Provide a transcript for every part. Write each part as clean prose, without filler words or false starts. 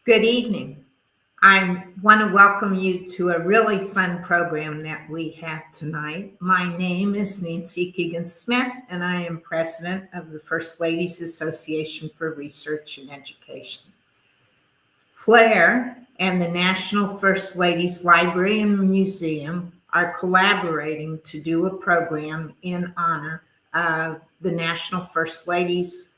Good evening. I want to welcome you to a really fun program that we have tonight. My name is Nancy Kegan Smith, and I am president of the First Ladies Association for Research and Education. Flair and the National First Ladies Library and Museum are collaborating to do a program in honor of the National First Ladies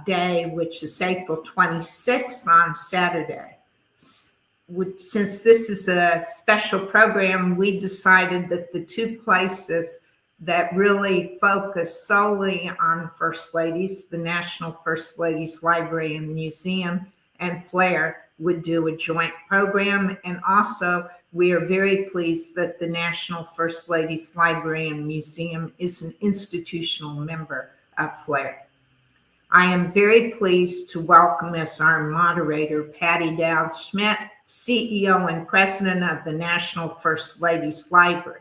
Day, which is April 26th on Saturday. Since this is a special program, we decided that the two places that really focus solely on First Ladies, the National First Ladies Library and Museum and Flair, would do a joint program. And also, we are very pleased that the National First Ladies Library and Museum is an institutional member of Flair. I am very pleased to welcome as our moderator, Patty Dowd Schmitz, CEO and president of the National First Ladies Library.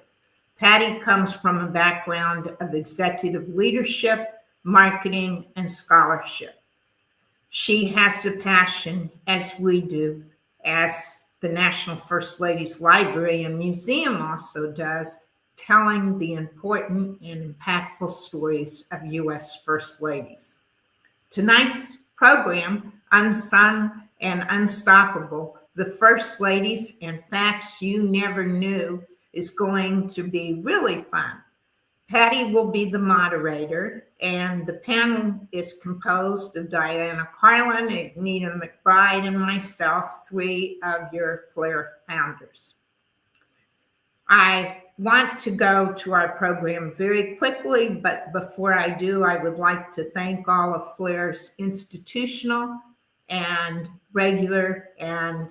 Patty comes from a background of executive leadership, marketing, and scholarship. She has a passion, as we do, as the National First Ladies Library and Museum also does, telling the important and impactful stories of U.S. First Ladies. Tonight's program, Unsung and Unstoppable, the First Ladies and Facts You Never Knew, is going to be really fun. Patty will be the moderator, and the panel is composed of Diana Carlin, Anita, McBride, and myself, three of your Flair founders. I want to go to our program very quickly, but before I do, I would like to thank all of Flair's institutional and regular and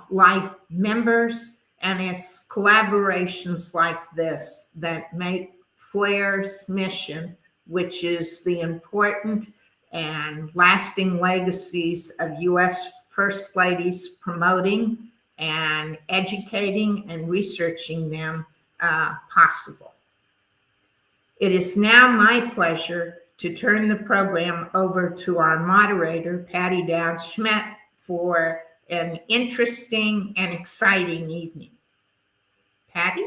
life members, and it's collaborations like this that make Flair's mission, which is the important and lasting legacies of U.S. First Ladies, promoting and educating and researching them possible. It is now my pleasure to turn the program over to our moderator, Patty Dowd Schmitz, for an interesting and exciting evening. Patty?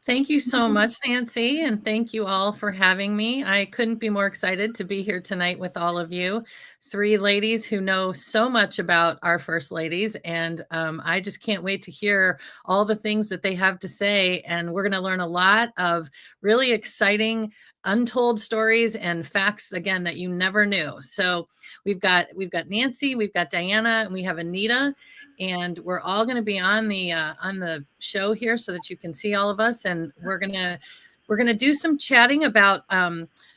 Thank you so much, Nancy, and thank you all for having me. I couldn't be more excited to be here tonight with all of you. Three ladies who know so much about our First Ladies, and I just can't wait to hear all the things that they have to say. And we're going to learn a lot of really exciting untold stories and facts, again, that you never knew. So we've got Nancy, we've got Diana, and we have Anita. And we're all going to be on the show here so that you can see all of us. And we're gonna do some chatting about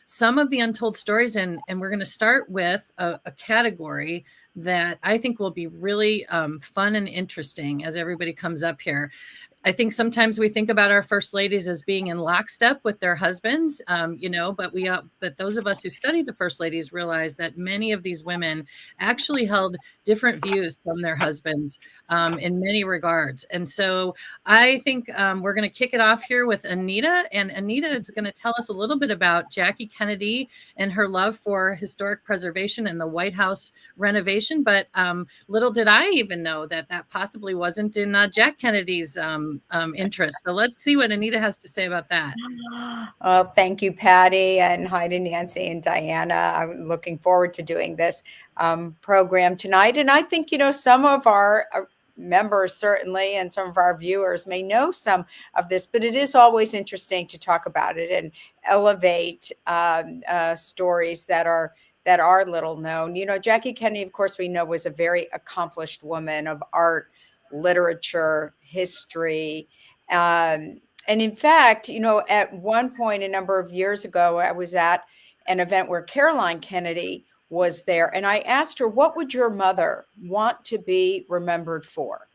some of the untold stories. And we're going to start with a category that I think will be really fun and interesting as everybody comes up here. I think sometimes we think about our First Ladies as being in lockstep with their husbands, but those of us who study the First Ladies realize that many of these women actually held different views from their husbands in many regards. And so I think we're going to kick it off here with Anita, and Anita is going to tell us a little bit about Jackie Kennedy and her love for historic preservation and the White House renovation. But little did I even know that possibly wasn't in Jack Kennedy's interest. So let's see what Anita has to say about that. Thank you, Patty, and hi to Nancy and Diana. I'm looking forward to doing this program tonight. And I think, some of our members certainly and some of our viewers may know some of this, but it is always interesting to talk about it and elevate stories that are little known. Jackie Kennedy, of course, we know was a very accomplished woman of art, literature, history. And in fact, at one point a number of years ago, I was at an event where Caroline Kennedy was there. And I asked her, what would your mother want to be remembered for?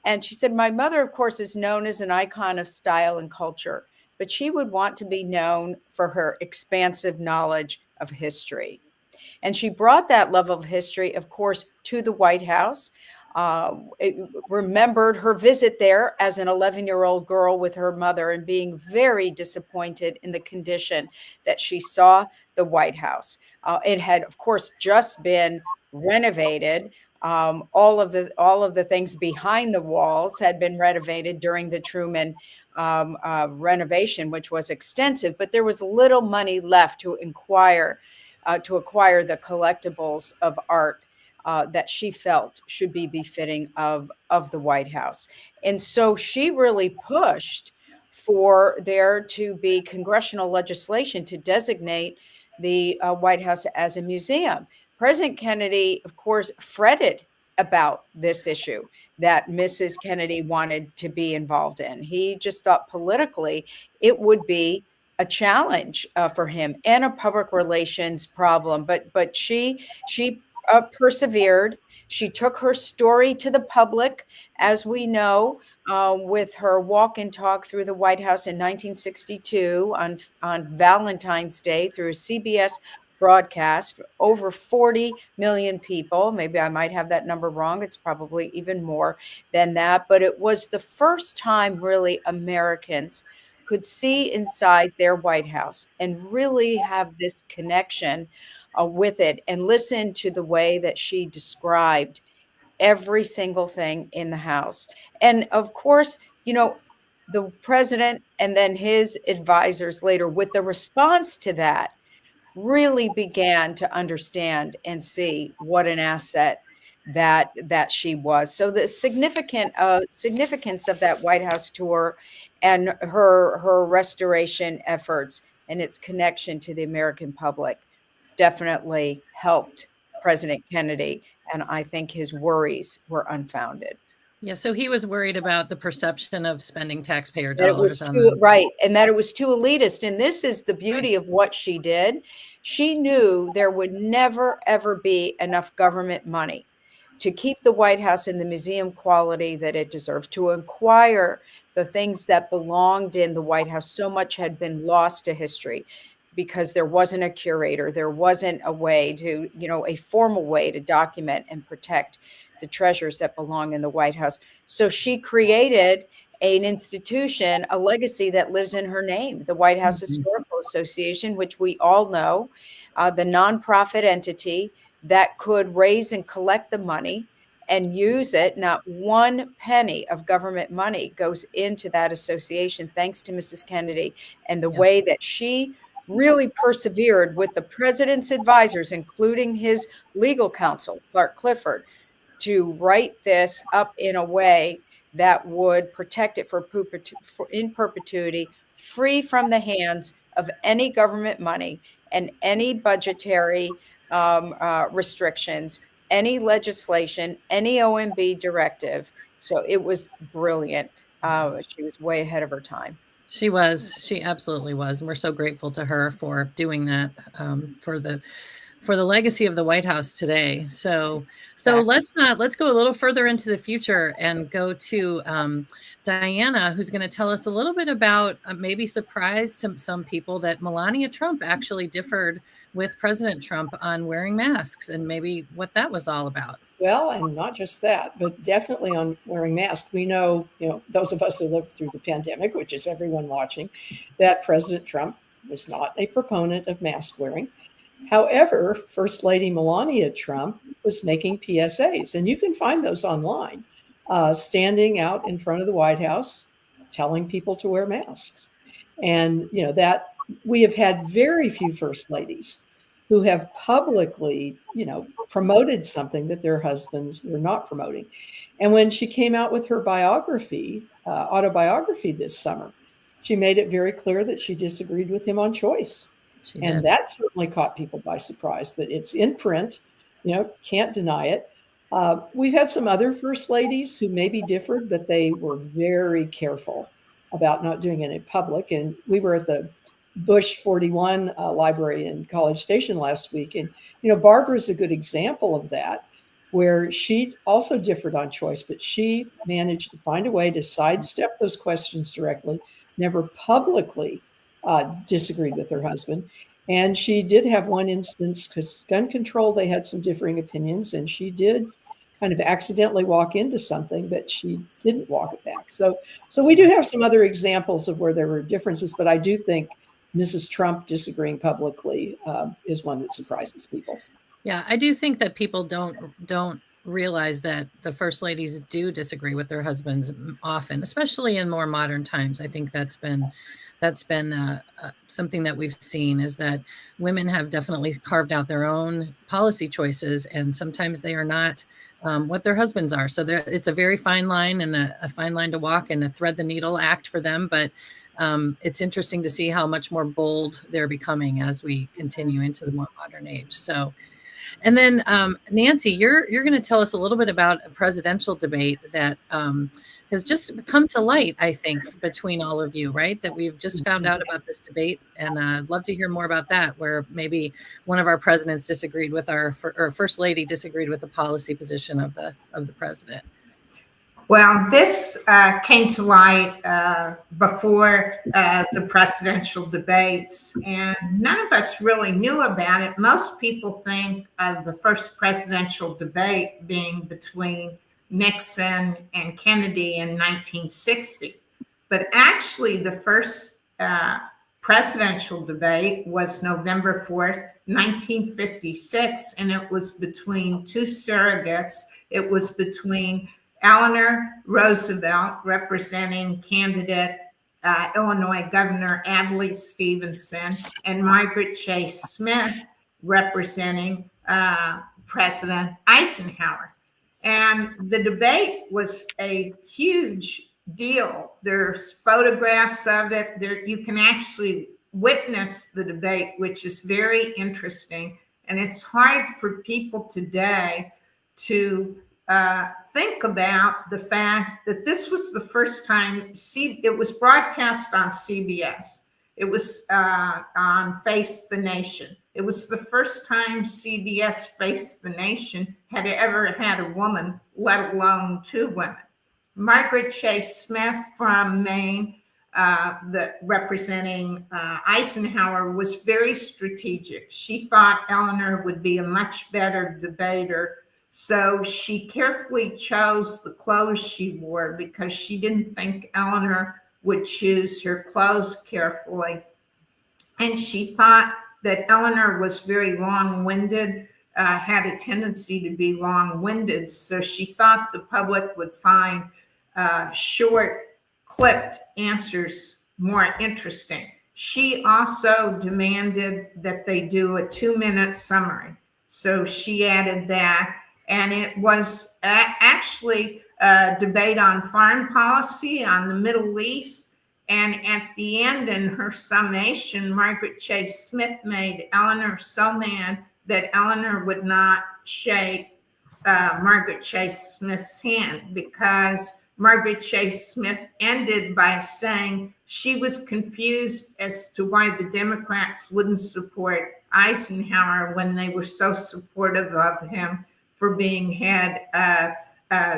And she said, my mother, of course, is known as an icon of style and culture, but she would want to be known for her expansive knowledge of history. And she brought that love of history, of course, to the White House. Remembered her visit there as an 11-year-old girl with her mother and being very disappointed in the condition that she saw the White House. It had, of course, just been renovated All of the things behind the walls had been renovated during the Truman renovation, which was extensive, but there was little money left to acquire the collectibles of art that she felt should be befitting of the White House. And so she really pushed for there to be congressional legislation to designate the White House as a museum. President Kennedy, of course, fretted about this issue that Mrs. Kennedy wanted to be involved in. He just thought politically it would be a challenge for him and a public relations problem. But she persevered. She took her story to the public, as we know, with her walk and talk through the White House in 1962 on Valentine's Day through a CBS broadcast. Over 40 million people. Maybe I might have that number wrong. It's probably even more than that. But it was the first time really Americans could see inside their White House and really have this connection with it and listen to the way that she described every single thing in the house. And of course, the president and then his advisors later, with the response to that, really began to understand and see what an asset that she was. So the significance of that White House tour and her restoration efforts and its connection to the American public definitely helped President Kennedy. And I think his worries were unfounded. Yeah, so he was worried about the perception of spending taxpayer That it dollars was on too, them. right, and that it was too elitist. And this is the beauty of what she did. She knew there would never, ever be enough government money to keep the White House in the museum quality that it deserves, to acquire the things that belonged in the White House. So much had been lost to history because there wasn't a curator. There wasn't a way to, a formal way to document and protect the treasures that belong in the White House. So she created an institution, a legacy that lives in her name, the White House Historical Association, which we all know, the nonprofit entity that could raise and collect the money and use it. Not one penny of government money goes into that association, thanks to Mrs. Kennedy and the way that she really persevered with the president's advisors, including his legal counsel, Clark Clifford, to write this up in a way that would protect it in perpetuity, free from the hands of any government money and any budgetary restrictions, any legislation, any OMB directive. So it was brilliant. She was way ahead of her time. She was. She absolutely was. And we're so grateful to her for doing that, for the legacy of the White House today. So let's go a little further into the future and go to Diana, who's going to tell us a little bit about, maybe surprise to some people, that Melania Trump actually differed with President Trump on wearing masks, and maybe what that was all about. Well, and not just that, but definitely on wearing masks. We know, those of us who lived through the pandemic, which is everyone watching, that President Trump was not a proponent of mask wearing. However, First Lady Melania Trump was making PSAs, and you can find those online, standing out in front of the White House, telling people to wear masks. And, that we have had very few First Ladies who have publicly, promoted something that their husbands were not promoting. And when she came out with her autobiography this summer, she made it very clear that she disagreed with him on choice. And that certainly caught people by surprise, but it's in print, can't deny it. We've had some other First Ladies who maybe differed, but they were very careful about not doing it in public. And we were at the Bush 41 library in College Station last week. And, Barbara's a good example of that, where she also differed on choice, but she managed to find a way to sidestep those questions directly, never publicly disagreed with her husband. And she did have one instance, because gun control, they had some differing opinions, and she did kind of accidentally walk into something, but she didn't walk it back. So we do have some other examples of where there were differences, but I do think Mrs. Trump disagreeing publicly is one that surprises people. Yeah, I do think that people don't realize that the first ladies do disagree with their husbands often, especially in more modern times. I think that's been something that we've seen, is that women have definitely carved out their own policy choices, and sometimes they are not what their husbands are. So it's a very fine line, and a fine line to walk, and a thread the needle act for them. But it's interesting to see how much more bold they're becoming as we continue into the more modern age. So, and then Nancy, you're going to tell us a little bit about a presidential debate that has just come to light, I think, between all of you, right? That we've just found out about this debate, and I'd love to hear more about that, where maybe one of our presidents disagreed with or first lady disagreed with the policy position of the president. Well, this came to light before the presidential debates, and none of us really knew about it. Most people think of the first presidential debate being between Nixon and Kennedy in 1960. But actually, the first presidential debate was November 4th, 1956, and it was between two surrogates. It was between Eleanor Roosevelt, representing candidate Illinois Governor Adlai Stevenson, and Margaret Chase Smith, representing President Eisenhower. And the debate was a huge deal. There's photographs of it. You can actually witness the debate, which is very interesting. And it's hard for people today to think about the fact that this was the first time it was broadcast on CBS. It was on Face the Nation. It was the first time CBS Face the Nation had ever had a woman, let alone two women. Margaret Chase Smith from Maine, representing Eisenhower, was very strategic. She thought Eleanor would be a much better debater, so she carefully chose the clothes she wore because she didn't think Eleanor would choose her clothes carefully. And she thought that Eleanor was very long-winded, had a tendency to be long-winded. So she thought the public would find short, clipped answers more interesting. She also demanded that they do a 2-minute summary. So she added that. And it was actually a debate on foreign policy, on the Middle East. And at the end, in her summation, Margaret Chase Smith made Eleanor so mad that Eleanor would not shake Margaret Chase Smith's hand, because Margaret Chase Smith ended by saying she was confused as to why the Democrats wouldn't support Eisenhower when they were so supportive of him for being head of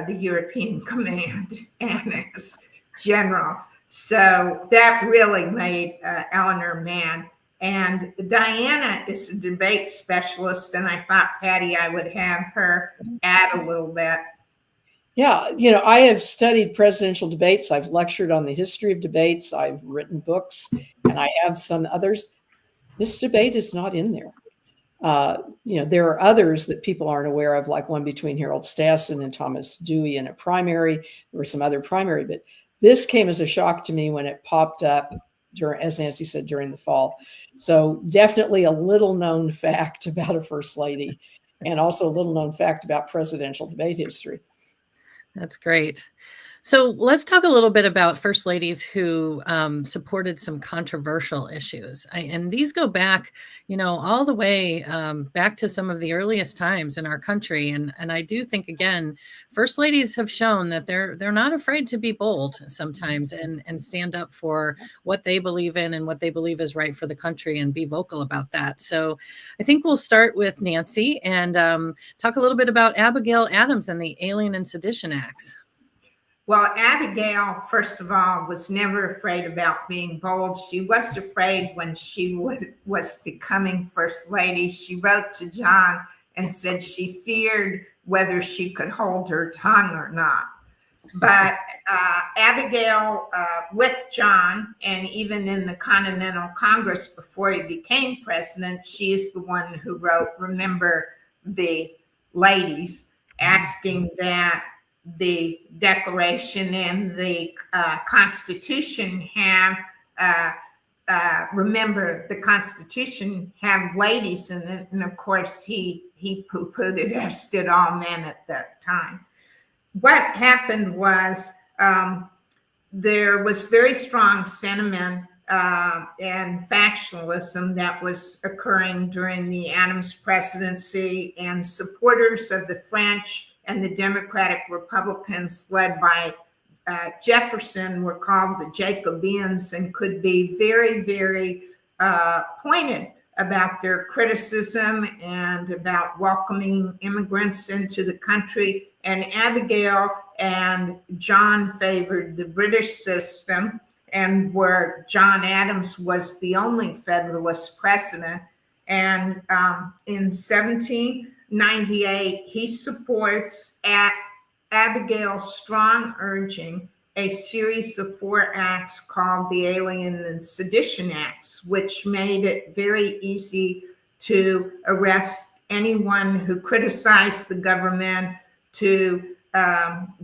the European Command and as general. So that really made Eleanor mad. And Diana is a debate specialist, and I thought, Patty, I would have her add a little bit. Yeah, I have studied presidential debates. I've lectured on the history of debates. I've written books, and I have some others. This debate is not in there. There are others that people aren't aware of, like one between Harold Stassen and Thomas Dewey in a primary. There were some other primary, but this came as a shock to me when it popped up as Nancy said, during the fall. So definitely a little known fact about a first lady, and also a little known fact about presidential debate history. That's great. So let's talk a little bit about first ladies who supported some controversial issues. And these go back, all the way back to some of the earliest times in our country. And I do think, again, first ladies have shown that they're not afraid to be bold sometimes and stand up for what they believe in and what they believe is right for the country and be vocal about that. So I think we'll start with Nancy and talk a little bit about Abigail Adams and the Alien and Sedition Acts. Well, Abigail, first of all, was never afraid about being bold. She was afraid when she was becoming first lady. She wrote to John and said she feared whether she could hold her tongue or not. But Abigail, with John, and even in the Continental Congress before he became president, she is the one who wrote, "Remember the Ladies." asking that the Declaration and the Constitution have, remember, the Constitution have ladies in it. And of course, he poo-pooed it, as did all men at that time. What happened was there was very strong sentiment and factionalism that was occurring during the Adams presidency, and supporters of the French and the Democratic Republicans led by Jefferson were called the Jacobeans, and could be very, very pointed about their criticism and about welcoming immigrants into the country. And Abigail and John favored the British system, and where John Adams was the only Federalist president. And in 1798, he supports, at Abigail's strong urging, a series of 4 acts called the Alien and Sedition Acts, which made it very easy to arrest anyone who criticized the government, to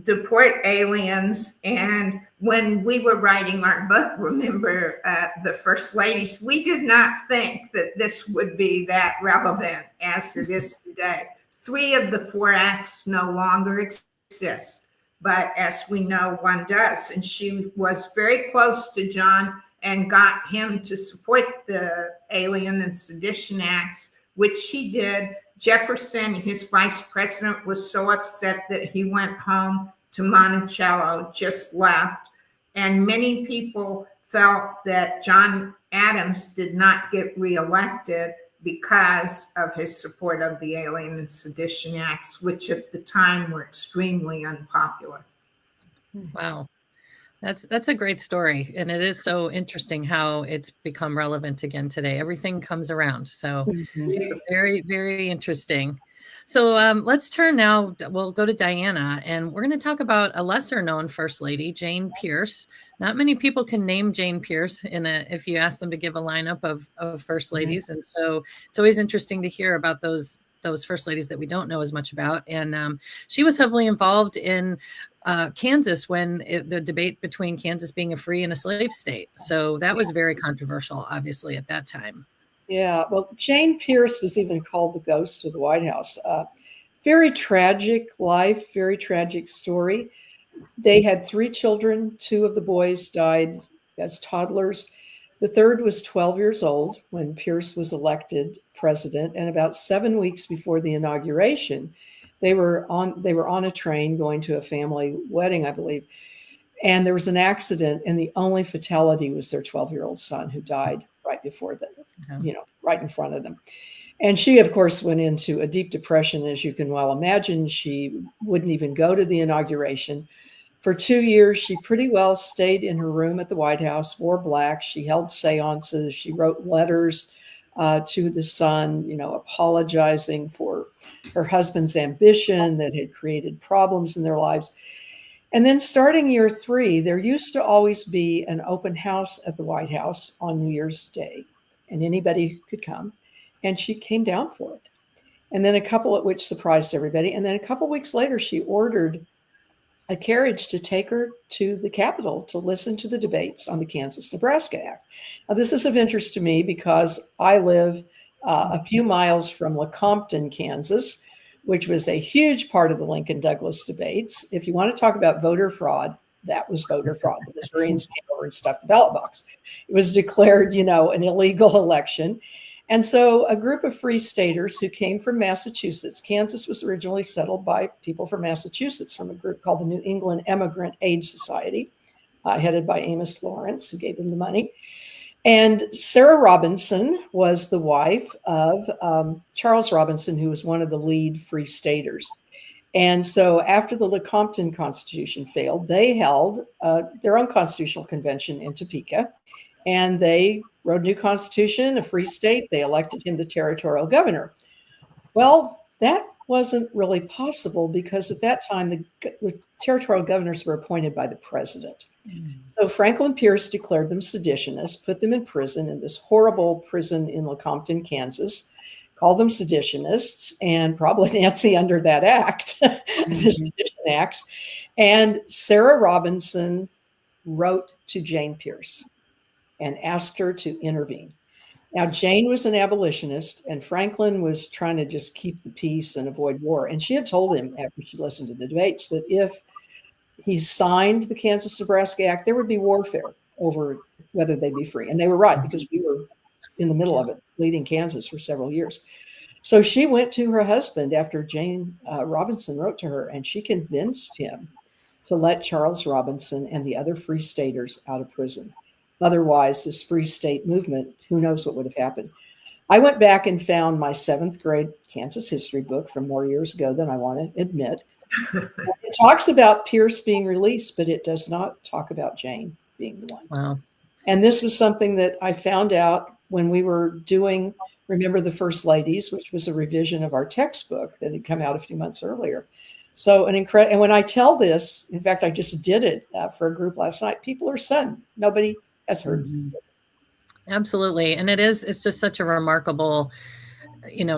deport aliens. And when we were writing our book, remember, the First Ladies, we did not think that this would be that relevant as it is today. 3 of the 4 acts no longer exist, but as we know, one does. And she was very close to John and got him to support the Alien and Sedition Acts, which he did. Jefferson, his vice president, was so upset that he went home to Monticello, just left. And many people felt that John Adams did not get reelected because of his support of the Alien and Sedition Acts, which at the time were extremely unpopular. Wow. That's a great story. And it is so interesting how it's become relevant again today. Everything comes around. So very, very interesting. So let's turn now. We'll go to Diana, and we're going to talk about a lesser known First Lady, Jane Pierce. Not many people can name Jane Pierce if you ask them to give a lineup of First Ladies. And so it's always interesting to hear about those First Ladies that we don't know as much about. And she was heavily involved in Kansas when the debate between Kansas being a free and a slave state. So that was very controversial, obviously, at that time. Yeah, well, Jane Pierce was even called the ghost of the White House. Very tragic life, very tragic story. They had 3 children. 2 of the boys died as toddlers. The third was 12 years old when Pierce was elected president. And about 7 weeks before the inauguration, they were on a train going to a family wedding, I believe. And there was an accident, and the only fatality was their 12-year-old son, who died right before them, right in front of them. And she, of course, went into a deep depression, as you can well imagine. She wouldn't even go to the inauguration. For 2 years, she pretty well stayed in her room at the White House, wore black. She held seances. She wrote letters to the son, apologizing for her husband's ambition that had created problems in their lives. And then starting year 3, there used to always be an open house at the White House on New Year's Day, and anybody could come. And she came down for it. And then which surprised everybody. And then a couple weeks later, she ordered a carriage to take her to the Capitol to listen to the debates on the Kansas-Nebraska Act. Now, this is of interest to me because I live a few miles from Lecompton, Kansas, which was a huge part of the Lincoln-Douglas debates. If you want to talk about voter fraud, that was voter fraud. The Missourians came over and stuffed the ballot box. It was declared, an illegal election. And so a group of free staters who came from Massachusetts, Kansas was originally settled by people from Massachusetts, from a group called the New England Emigrant Aid Society, headed by Amos Lawrence, who gave them the money. And Sarah Robinson was the wife of Charles Robinson, who was one of the lead free staters. And so after the Lecompton Constitution failed, they held their own constitutional convention in Topeka, and they wrote a new constitution, a free state. They elected him the territorial governor. Well, that wasn't really possible because at that time, the territorial governors were appointed by the president. So Franklin Pierce declared them seditionists, put them in prison, in this horrible prison in Lecompton, Kansas. called them seditionists, and probably Nancy under that act, the Sedition Acts. And Sarah Robinson wrote to Jane Pierce and asked her to intervene. Now, Jane was an abolitionist, and Franklin was trying to just keep the peace and avoid war. And she had told him, after she listened to the debates, that if he signed the Kansas-Nebraska Act, there would be warfare over whether they'd be free. And they were right, because we were in the middle of it, leading Kansas for several years. So she went to her husband after Jane Robinson wrote to her, and she convinced him to let Charles Robinson and the other Free Staters out of prison. Otherwise, this Free State movement, who knows what would have happened. I went back and found my 7th grade Kansas history book from more years ago than I want to admit. It talks about Pierce being released, but it does not talk about Jane being the one. Wow. And this was something that I found out when we were doing Remember the First Ladies, which was a revision of our textbook that had come out a few months earlier. So and when I tell this, in fact, I just did it for a group last night. People are stunned. Nobody has heard this. Absolutely. And it's just such a remarkable,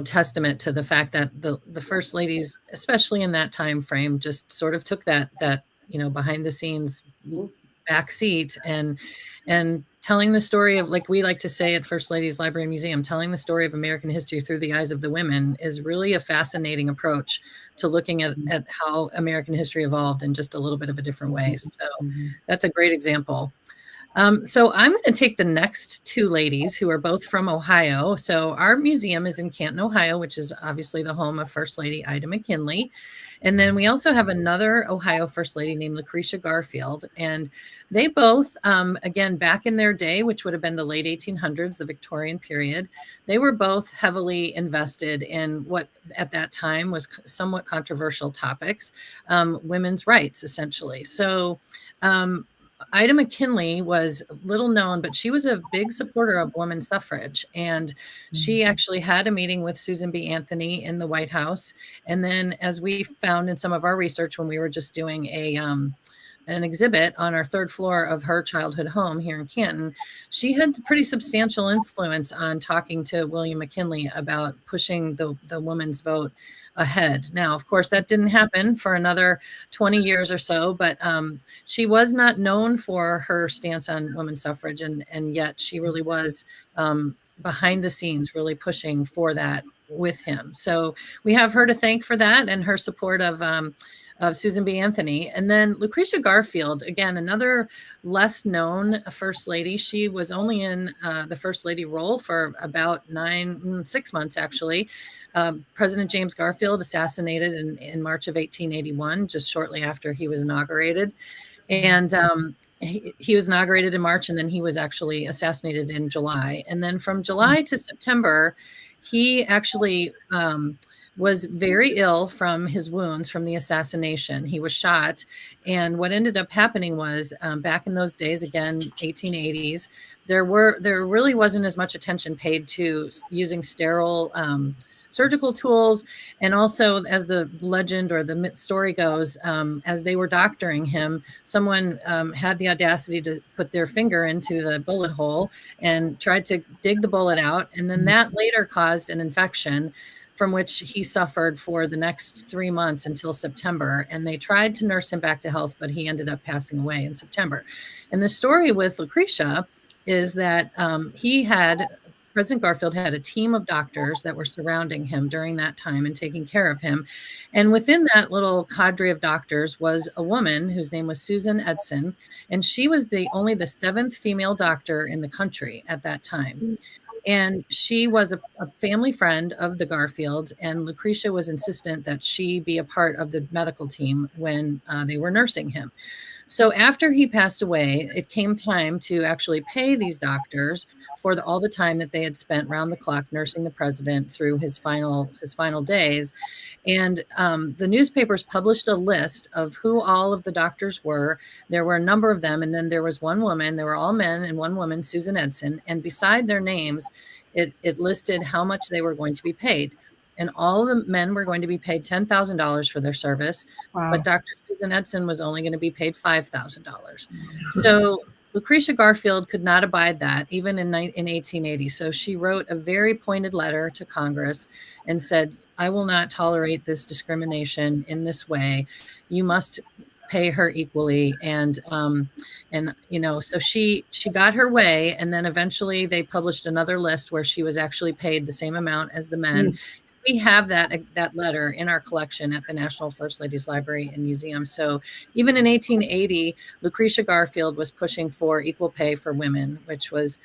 testament to the fact that the first ladies, especially in that time frame, just sort of took that behind the scenes back seat and telling the story of, like we like to say at First Ladies Library and Museum, telling the story of American history through the eyes of the women is really a fascinating approach to looking at how American history evolved in just a little bit of a different way. So that's a great example. So I'm going to take the next 2 ladies who are both from Ohio. So our museum is in Canton, Ohio, which is obviously the home of First Lady Ida McKinley. And then we also have another Ohio First Lady named Lucretia Garfield. And they both, again, back in their day, which would have been the late 1800s, the Victorian period, they were both heavily invested in what at that time was somewhat controversial topics, women's rights, essentially. So Ida McKinley was little known, but she was a big supporter of women's suffrage. And she actually had a meeting with Susan B. Anthony in the White House. And then, as we found in some of our research when we were just doing an exhibit on our 3rd floor of her childhood home here in Canton, she had pretty substantial influence on talking to William McKinley about pushing the women's vote ahead. Now, of course, that didn't happen for another 20 years or so, but she was not known for her stance on women's suffrage, and yet she really was behind the scenes really pushing for that with him. So we have her to thank for that and her support of Susan B. Anthony. And then Lucretia Garfield, again, another less known First Lady. She was only in the First Lady role for about 6 months, actually. President James Garfield assassinated in March of 1881, just shortly after he was inaugurated. And he was inaugurated in March, and then he was actually assassinated in July. And then from July to September, he actually was very ill from his wounds from the assassination. He was shot. And what ended up happening was back in those days, again, 1880s, there really wasn't as much attention paid to using sterile surgical tools. And also, as the legend or the myth story goes, as they were doctoring him, someone had the audacity to put their finger into the bullet hole and tried to dig the bullet out. And then that later caused an infection from which he suffered for the next 3 months until September. And they tried to nurse him back to health, but he ended up passing away in September. And the story with Lucretia is that President Garfield had a team of doctors that were surrounding him during that time and taking care of him. And within that little cadre of doctors was a woman whose name was Susan Edson. And she was only the 7th female doctor in the country at that time. And she was a family friend of the Garfields, and Lucretia was insistent that she be a part of the medical team when they were nursing him. So after he passed away, it came time to actually pay these doctors for all the time that they had spent round the clock nursing the president through his final days. And the newspapers published a list of who all of the doctors were. There were a number of them. And then there was one woman. There were all men and one woman, Susan Edson. And beside their names, it listed how much they were going to be paid. And all of the men were going to be paid $10,000 for their service. Wow. But Dr. Susan Edson was only going to be paid $5,000. So Lucretia Garfield could not abide that, even in 1880. So she wrote a very pointed letter to Congress and said, I will not tolerate this discrimination in this way. You must pay her equally. And so she got her way. And then eventually they published another list where she was actually paid the same amount as the men. We have that letter in our collection at the National First Ladies Library and Museum. So even in 1880, Lucretia Garfield was pushing for equal pay for women, which was,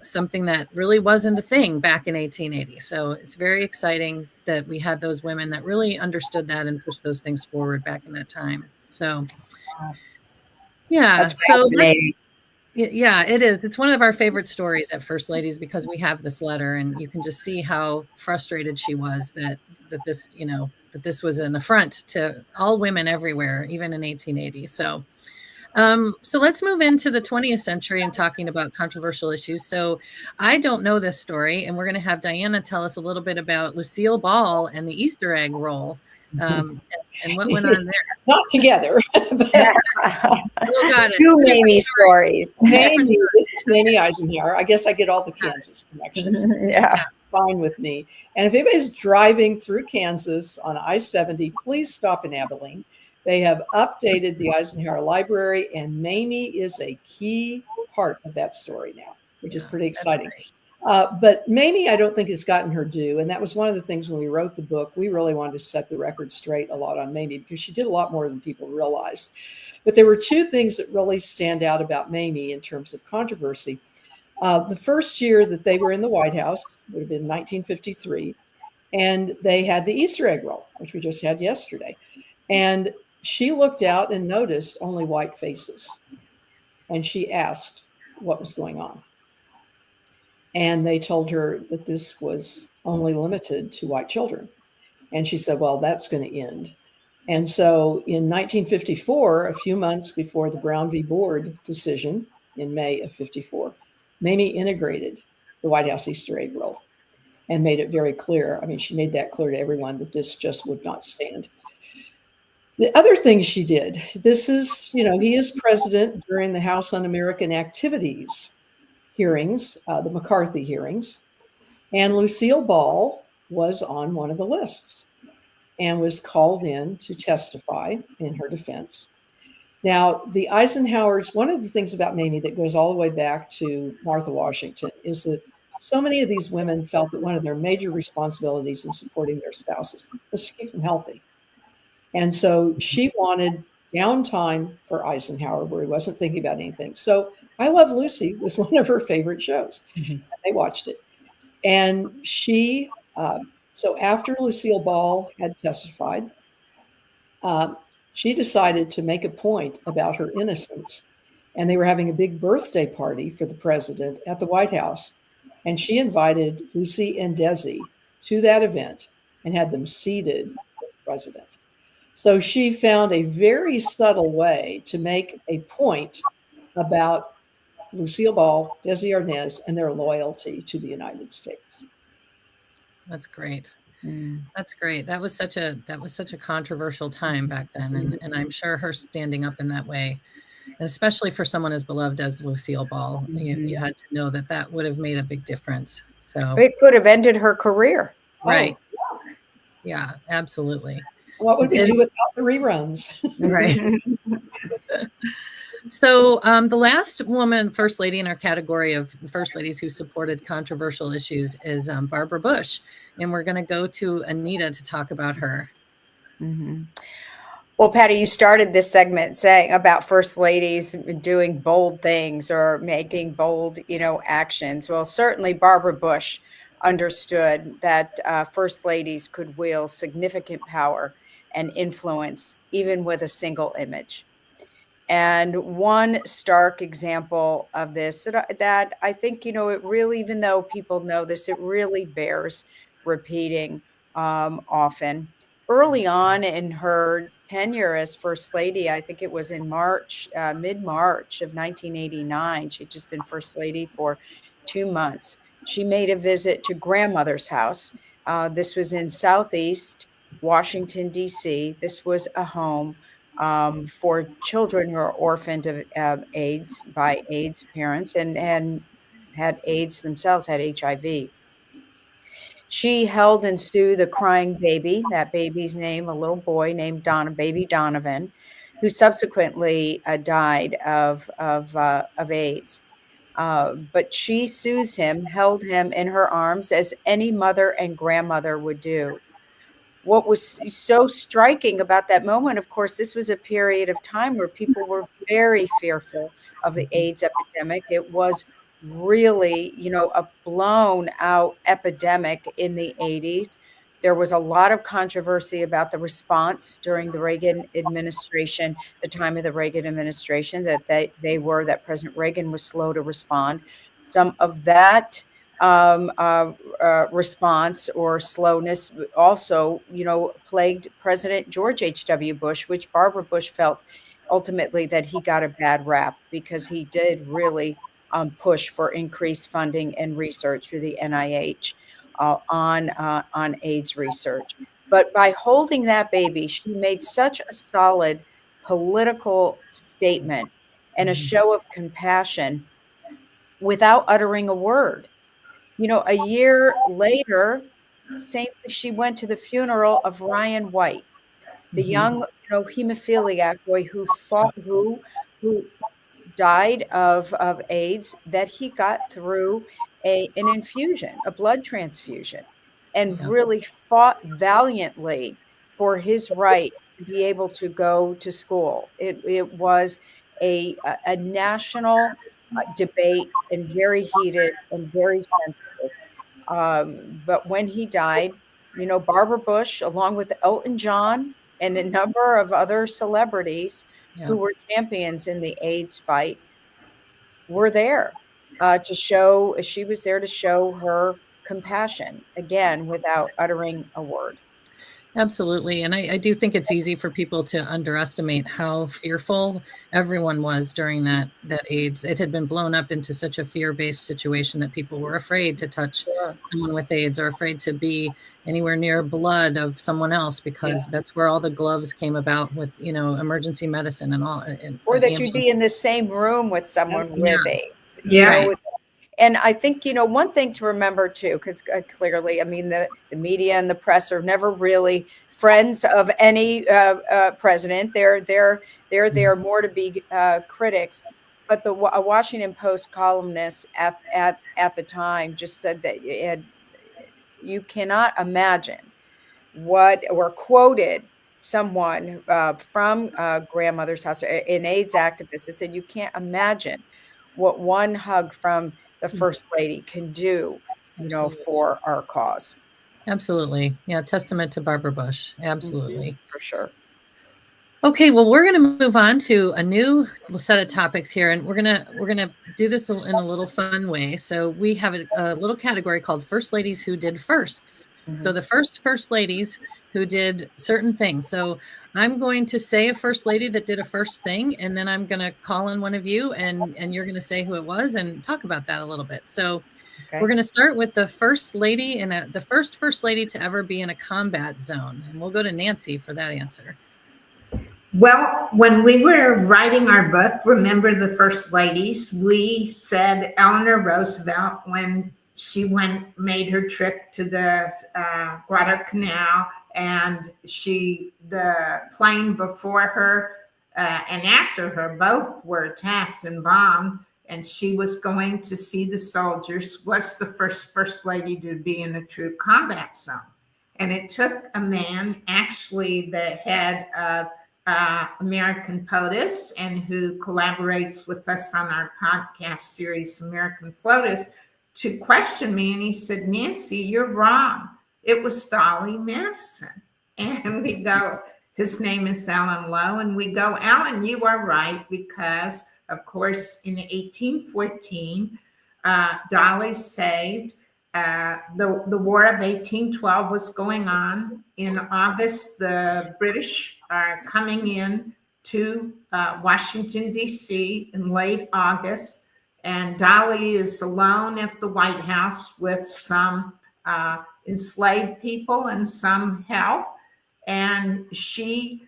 something that really wasn't a thing back in 1880. So it's very exciting that we had those women that really understood that and pushed those things forward back in that time. So, yeah. That's fascinating. Yeah, it is. It's one of our favorite stories at First Ladies because we have this letter, and you can just see how frustrated she was that this was an affront to all women everywhere, even in 1880. So let's move into the 20th century and talking about controversial issues. So I don't know this story, and we're going to have Diana tell us a little bit about Lucille Ball and the Easter egg roll. And what went on there? Not together. Two Mamie stories. Mamie, this is Mamie Eisenhower. I guess I get all the Kansas connections. Yeah. Fine with me. And if anybody's driving through Kansas on I-70, please stop in Abilene. They have updated the Eisenhower Library, and Mamie is a key part of that story now, which is pretty exciting. But Mamie, I don't think has gotten her due. And that was one of the things when we wrote the book, we really wanted to set the record straight a lot on Mamie because she did a lot more than people realized. But there were two things that really stand out about Mamie in terms of controversy. The first year that they were in the White House would have been 1953. And they had the Easter egg roll, which we just had yesterday. And she looked out and noticed only white faces. And she asked what was going on. And they told her that this was only limited to white children. And she said, well, that's going to end. And so in 1954, a few months before the Brown v. Board decision in May of 54, Mamie integrated the White House Easter egg roll and made it very clear. I mean, she made that clear to everyone that this just would not stand. The other thing she did, this is, he is president during the House Un-American Activities hearings, the McCarthy hearings, and Lucille Ball was on one of the lists and was called in to testify in her defense. Now, the Eisenhowers, one of the things about Mamie that goes all the way back to Martha Washington is that so many of these women felt that one of their major responsibilities in supporting their spouses was to keep them healthy. And so she wanted downtime for Eisenhower where he wasn't thinking about anything. So I Love Lucy was one of her favorite shows. Mm-hmm. They watched it. And she, so after Lucille Ball had testified, she decided to make a point about her innocence. And they were having a big birthday party for the president at the White House. And she invited Lucy and Desi to that event and had them seated with the president. So she found a very subtle way to make a point about Lucille Ball, Desi Arnaz, and their loyalty to the United States. That's great. That's great. That was such a controversial time back then, and I'm sure her standing up in that way, and especially for someone as beloved as Lucille Ball, you had to know that would have made a big difference. So it could have ended her career. Right. Oh. Yeah, absolutely. What would we do without the reruns? Right. So the last woman first lady in our category of first ladies who supported controversial issues is Barbara Bush. And we're going to go to Anita to talk about her. Mm-hmm. Well, Patty, you started this segment saying about first ladies doing bold things or making bold, actions. Well, certainly Barbara Bush understood that first ladies could wield significant power and influence, even with a single image. And one stark example of this that I think, it really, even though people know this, it really bears repeating often. Early on in her tenure as First Lady, I think it was in mid-March of 1989, she'd just been First Lady for 2 months. She made a visit to grandmother's house. This was in Southeast Washington, D.C. This was a home for children who are orphaned of AIDS by AIDS parents and had AIDS themselves, had HIV. She held and Sue the crying baby, that baby's name, a little boy named baby Donovan, who subsequently died of AIDS. But she soothed him, held him in her arms as any mother and grandmother would do. What was so striking about that moment, of course, this was a period of time where people were very fearful of the AIDS epidemic. It was really, a blown out epidemic in the 80s. There was a lot of controversy about the response during the Reagan administration, the time of the Reagan administration, that that President Reagan was slow to respond. Some of that response or slowness also, plagued President George H.W. Bush, which Barbara Bush felt ultimately that he got a bad rap because he did really push for increased funding and research through the NIH on AIDS research. But by holding that baby, she made such a solid political statement and a show of compassion without uttering a word. A year later, she went to the funeral of Ryan White, the young, hemophiliac boy who died of AIDS, that he got through an infusion, a blood transfusion, and really fought valiantly for his right to be able to go to school. It was a national debate, and very heated and very sensitive. But when he died, Barbara Bush, along with Elton John and a number of other celebrities who were champions in the AIDS fight, were there she was there to show her compassion, again, without uttering a word. Absolutely. And I do think it's easy for people to underestimate how fearful everyone was during that AIDS. It had been blown up into such a fear-based situation that people were afraid to touch someone with AIDS, or afraid to be anywhere near blood of someone else, because that's where all the gloves came about with, emergency medicine and all. Or that you'd be in the same room with someone with AIDS. Yes. And I think, one thing to remember too, because clearly, I mean, the media and the press are never really friends of any president. They're there more to be critics. But a Washington Post columnist at the time just said that you cannot imagine or quoted someone from Grandmother's House, an AIDS activist, that said, you can't imagine what one hug from the First Lady can do, for our cause. Absolutely. Yeah. Testament to Barbara Bush. Absolutely. For sure. Okay, well, we're going to move on to a new set of topics here, and we're gonna do this in a little fun way. So we have a little category called First Ladies Who Did Firsts. So the first ladies who did certain things. So I'm going to say a first lady that did a first thing, and then I'm going to call on one of you, and you're going to say who it was and talk about that a little bit. So we're going to start with the first lady the first lady to ever be in a combat zone, and we'll go to Nancy for that answer. Well, when we were writing our book, Remember the First Ladies, we said Eleanor Roosevelt, when she made her trip to the Guadalcanal, and the plane before her and after her both were attacked and bombed, and she was going to see the soldiers, was the first lady to be in a true combat zone. And it took a man, actually the head of American POTUS, and who collaborates with us on our podcast series, American FLOTUS, to question me. And he said, Nancy, you're wrong. It was Dolly Madison. And we go, his name is Alan Lowe. And we go, Alan, you are right, because, of course, in 1814, Dolly saved the War of 1812 was going on. In August, the British are coming in to Washington, D.C. in late August, and Dolly is alone at the White House with some enslaved people and some help. and she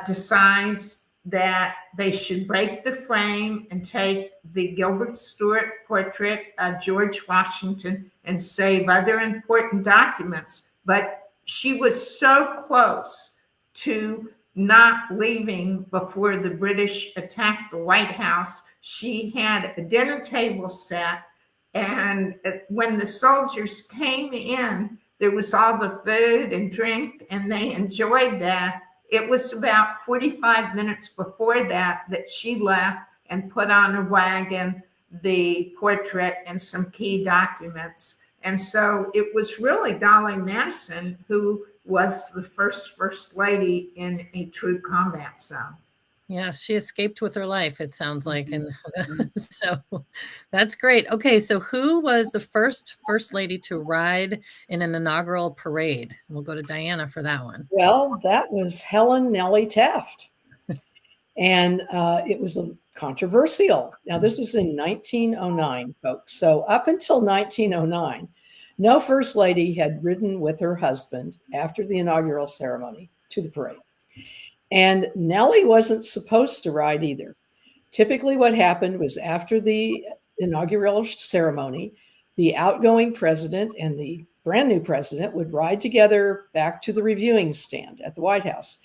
decides that they should break the frame and take the Gilbert Stuart portrait of George Washington and save other important documents. But she was so close to not leaving before the British attacked the White House. She had a dinner table set, and when the soldiers came in, there was all the food and drink, and they enjoyed that. It was about 45 minutes before that she left and put on a wagon the portrait and some key documents. And so it was really Dolly Madison who was the first lady in a true combat zone. Yeah, she escaped with her life, it sounds like. And so that's great. Okay, so who was the first lady to ride in an inaugural parade? We'll go to Diana for that one. Well, that was Helen Nellie Taft. And it was controversial. Now, this was in 1909, folks. So up until 1909, no first lady had ridden with her husband after the inaugural ceremony to the parade. And Nellie wasn't supposed to ride either. Typically what happened was after the inaugural ceremony, the outgoing president and the brand new president would ride together back to the reviewing stand at the White House.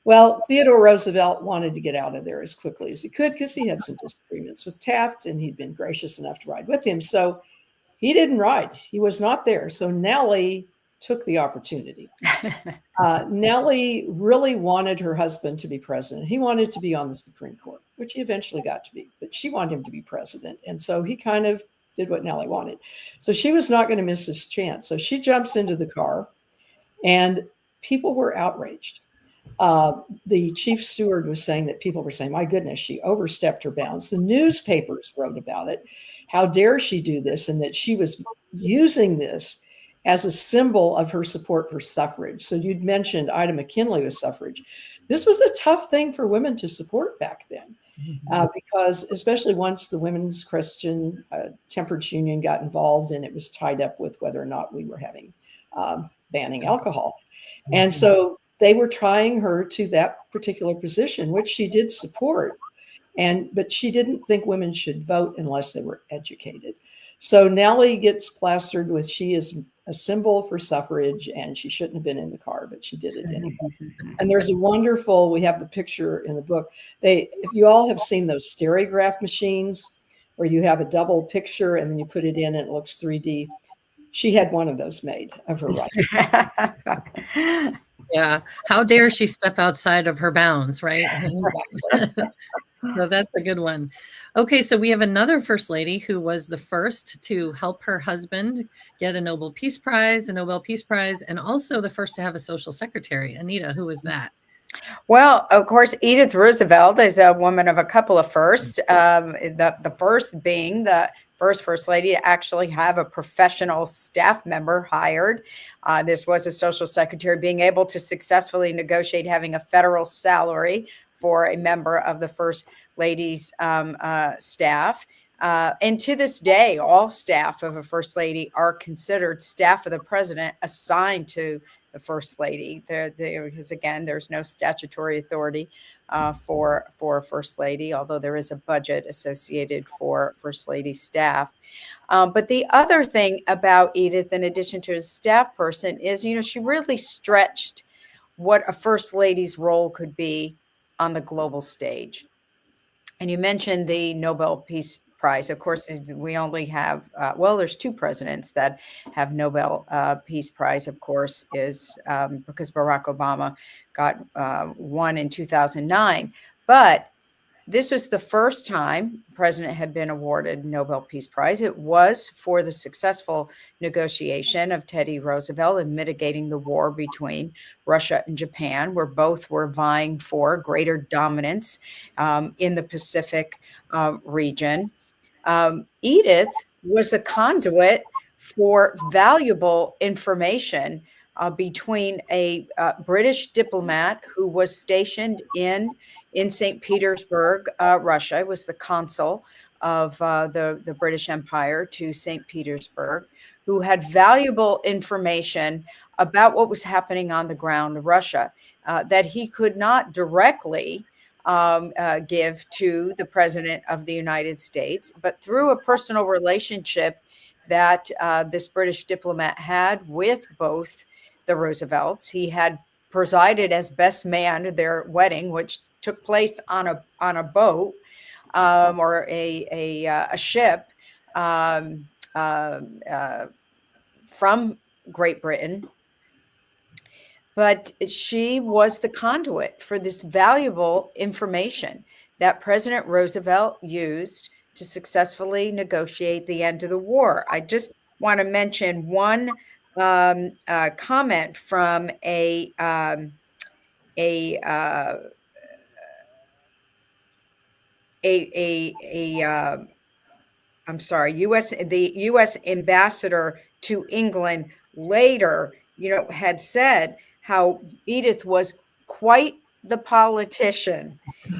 Well, Theodore Roosevelt wanted to get out of there as quickly as he could because he had some disagreements with Taft and he'd been gracious enough to ride with him. So he didn't ride. He was not there. So Nellie took the opportunity. Nellie really wanted her husband to be president. He wanted to be on the Supreme Court, which he eventually got to be, but she wanted him to be president. And so he kind of did what Nellie wanted. So she was not going to miss this chance. So she jumps into the car and people were outraged. The chief steward was saying that people were saying, my goodness, she overstepped her bounds. The newspapers wrote about it. How dare she do this? And that she was using this as a symbol of her support for suffrage. So you'd mentioned Ida McKinley with suffrage. This was a tough thing for women to support back then, because especially once the Women's Christian Temperance Union got involved and it was tied up with whether or not we were having banning alcohol. And so they were trying her to that particular position, which she did support. But she didn't think women should vote unless they were educated. So Nellie gets plastered with she is a symbol for suffrage and she shouldn't have been in the car, but she did it anyway. And there's a wonderful, we have the picture in the book. If you all have seen those stereograph machines where you have a double picture and then you put it in and it looks 3D, she had one of those made of her right. Yeah. How dare she step outside of her bounds, right? So that's a good one. Okay, so we have another first lady who was the first to help her husband get a Nobel Peace Prize, and also the first to have a social secretary. Anita, who was that? Well, of course, Edith Roosevelt is a woman of a couple of firsts. The first being the first lady to actually have a professional staff member hired. This was a social secretary being able to successfully negotiate having a federal salary for a member of the first lady's staff. And to this day, all staff of a first lady are considered staff of the president assigned to the first lady. Because again, there's no statutory authority for first lady, although there is a budget associated for first lady staff. But the other thing about Edith, in addition to a staff person, is, she really stretched what a first lady's role could be on the global stage. And you mentioned the Nobel Peace Prize. Of course, we only have, there's two presidents that have Nobel Peace Prize, of course, is because Barack Obama got one in 2009. But this was the first time the president had been awarded Nobel Peace Prize. It was for the successful negotiation of Teddy Roosevelt in mitigating the war between Russia and Japan, where both were vying for greater dominance in the Pacific region. Edith was a conduit for valuable information between a British diplomat who was stationed in St. Petersburg, Russia, was the consul of the British Empire to St. Petersburg, who had valuable information about what was happening on the ground in Russia that he could not directly give to the President of the United States, but through a personal relationship that this British diplomat had with both the Roosevelts. He had presided as best man at their wedding, which took place on a boat or a ship from Great Britain. But she was the conduit for this valuable information that President Roosevelt used to successfully negotiate the end of the war. I just want to mention one comment from the U.S. ambassador to England later, had said how Edith was quite the politician,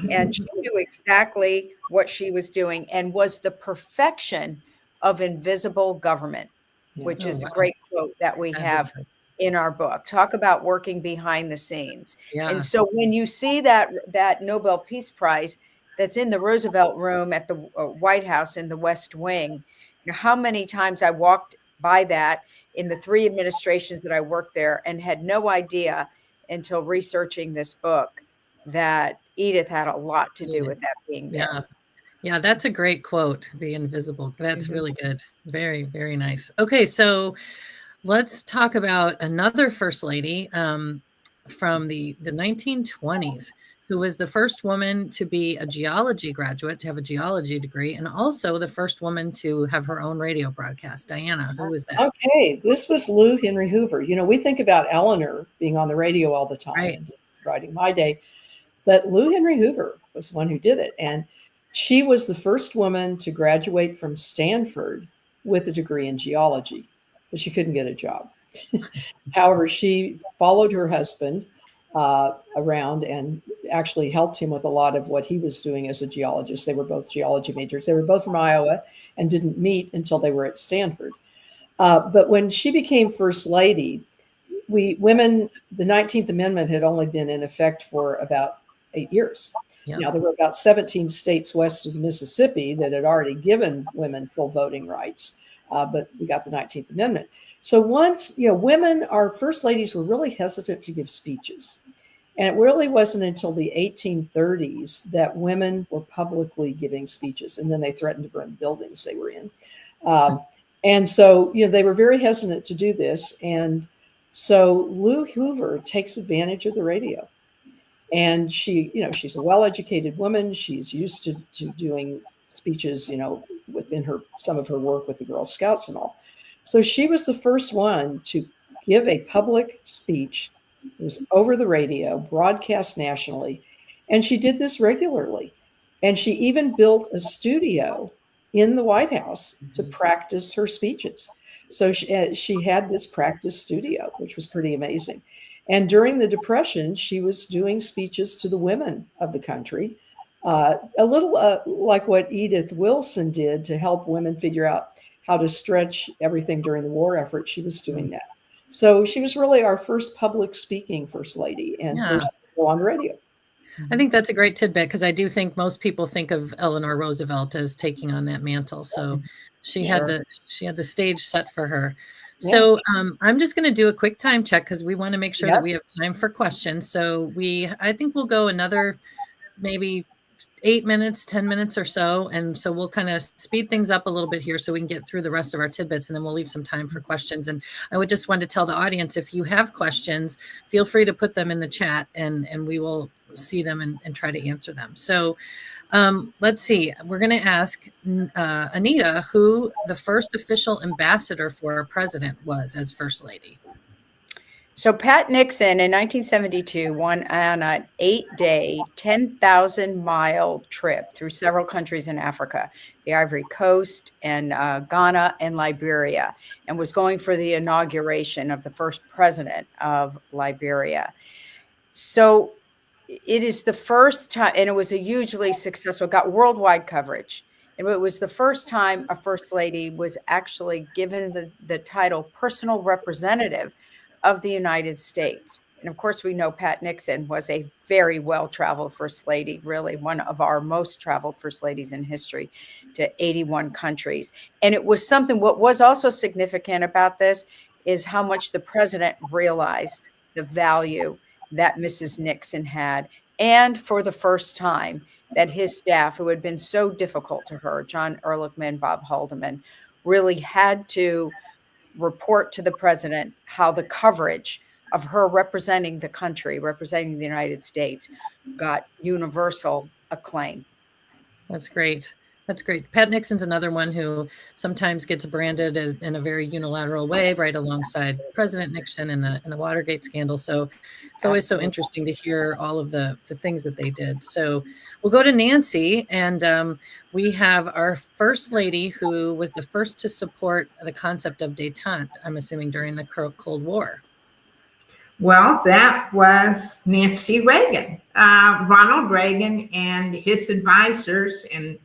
and she knew exactly what she was doing and was the perfection of invisible government, which is a great quote that we have in our book. Talk about working behind the scenes. Yeah. And so when you see that Nobel Peace Prize that's in the Roosevelt room at the White House in the West Wing, how many times I walked by that in the 3 administrations that I worked there and had no idea until researching this book that Edith had a lot to do with that being there. Yeah, that's a great quote, the invisible. That's really good. Very, very nice. Okay, so let's talk about another first lady from the 1920s, who was the first woman to be a geology graduate, to have a geology degree, and also the first woman to have her own radio broadcast. Diana, who was that? Okay, this was Lou Henry Hoover. We think about Eleanor being on the radio all the time, and writing My Day, but Lou Henry Hoover was the one who did it. And she was the first woman to graduate from Stanford with a degree in geology, but she couldn't get a job. However, she followed her husband around and actually helped him with a lot of what he was doing as a geologist. They were both geology majors. They were both from Iowa and didn't meet until they were at Stanford. But when she became First Lady, the 19th Amendment had only been in effect for about 8 years. Yeah. Now, there were about 17 states west of the Mississippi that had already given women full voting rights, but we got the 19th Amendment. So once, our first ladies were really hesitant to give speeches. And it really wasn't until the 1830s that women were publicly giving speeches. And then they threatened to burn the buildings they were in. And so, they were very hesitant to do this. And so Lou Hoover takes advantage of the radio. And she's a well-educated woman. She's used to doing speeches, within some of her work with the Girl Scouts and all. So she was the first one to give a public speech. It was over the radio, broadcast nationally. And she did this regularly. And she even built a studio in the White House to practice her speeches. So she had this practice studio, which was pretty amazing. And during the Depression, she was doing speeches to the women of the country, a little like what Edith Wilson did to help women figure out how to stretch everything during the war effort. She was doing that. So she was really our first public speaking first lady and first on radio. I think that's a great tidbit, because I do think most people think of Eleanor Roosevelt as taking on that mantle. So she had the stage set for her. Yeah. So I'm just going to do a quick time check, because we want to make sure that we have time for questions. So I think we'll go another maybe 8 minutes, 10 minutes or so. And so we'll kind of speed things up a little bit here so we can get through the rest of our tidbits, and then we'll leave some time for questions. And I would just want to tell the audience, if you have questions, feel free to put them in the chat, and we will see them and try to answer them. So let's see. We're going to ask Anita who the first official ambassador for a president was as First Lady. So Pat Nixon in 1972 went on an 8-day, 10,000-mile trip through several countries in Africa, the Ivory Coast and Ghana and Liberia, and was going for the inauguration of the first president of Liberia. So it is the first time, and it was a hugely successful, got worldwide coverage. And it was the first time a first lady was actually given the title personal representative of the United States. And of course, we know Pat Nixon was a very well-traveled first lady, really one of our most traveled first ladies in history, to 81 countries. And it was something, what was also significant about this is how much the president realized the value that Mrs. Nixon had. And for the first time, that his staff, who had been so difficult to her, John Ehrlichman, Bob Haldeman, really had to report to the president how the coverage of her representing the country, representing the United States, got universal acclaim. That's great. That's great. Pat Nixon's another one who sometimes gets branded in a very unilateral way, right alongside President Nixon in the Watergate scandal. So it's always so interesting to hear all of the things that they did. So we'll go to Nancy, and we have our first lady who was the first to support the concept of détente, I'm assuming during the Cold War. Well, that was Nancy Reagan. Ronald Reagan and his advisors, and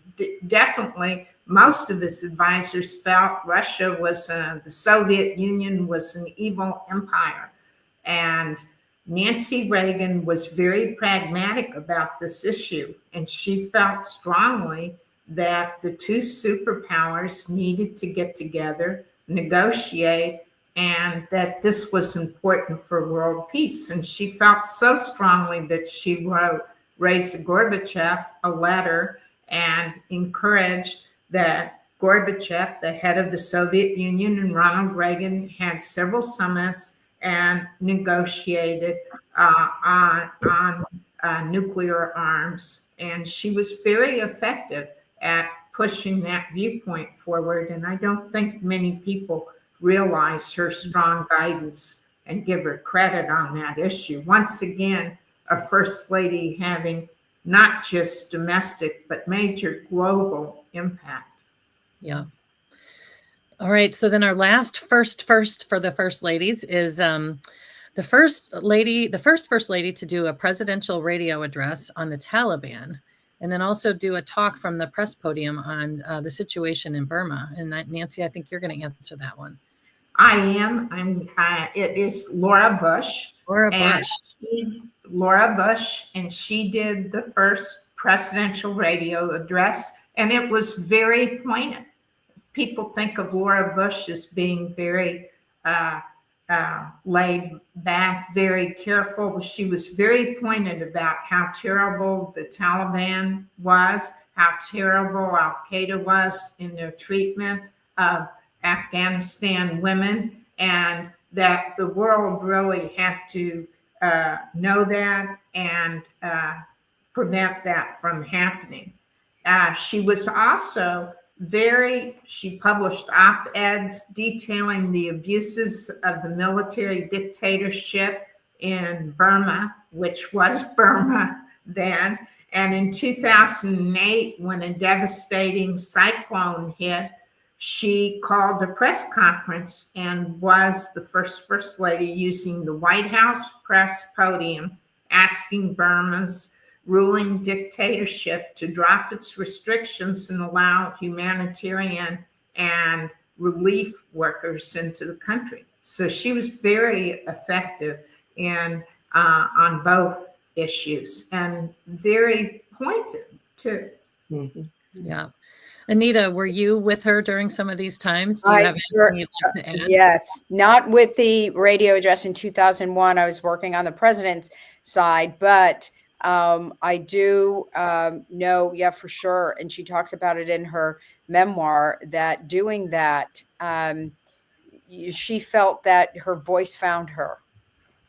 definitely most of his advisors, felt Russia was, the Soviet Union was an evil empire. And Nancy Reagan was very pragmatic about this issue. And she felt strongly that the two superpowers needed to get together, negotiate, and that this was important for world peace. And she felt so strongly that she wrote Raisa Gorbachev a letter and encouraged that Gorbachev, the head of the Soviet Union, and Ronald Reagan had several summits and negotiated on nuclear arms. And she was very effective at pushing that viewpoint forward. And I don't think many people realize her strong guidance and give her credit on that issue. Once again, a first lady having not just domestic, but major global impact. Yeah. All right. So then our last first for the first ladies is the first first lady to do a presidential radio address on the Taliban, and then also do a talk from the press podium on the situation in Burma. And Nancy, I think you're going to answer that one. I am. It is Laura Bush. Laura Bush, and she did the first presidential radio address, and it was very poignant. People think of Laura Bush as being very laid back, very careful. She was very poignant about how terrible the Taliban was, how terrible Al-Qaeda was in their treatment of Afghanistan women, and that the world really had to know that and prevent that from happening. She was also she published op-eds detailing the abuses of the military dictatorship in Burma, which was Burma then. And in 2008, when a devastating cyclone hit, she called a press conference and was the first lady using the White House press podium, asking Burma's ruling dictatorship to drop its restrictions and allow humanitarian and relief workers into the country. So she was very effective on both issues, and very pointed too. Mm-hmm. Yeah. Anita, were you with her during some of these times? Do you have anything you'd like to add? Yes, not with the radio address in 2001. I was working on the president's side, but I do know, yeah, for sure. And she talks about it in her memoir, that doing that, she felt that her voice found her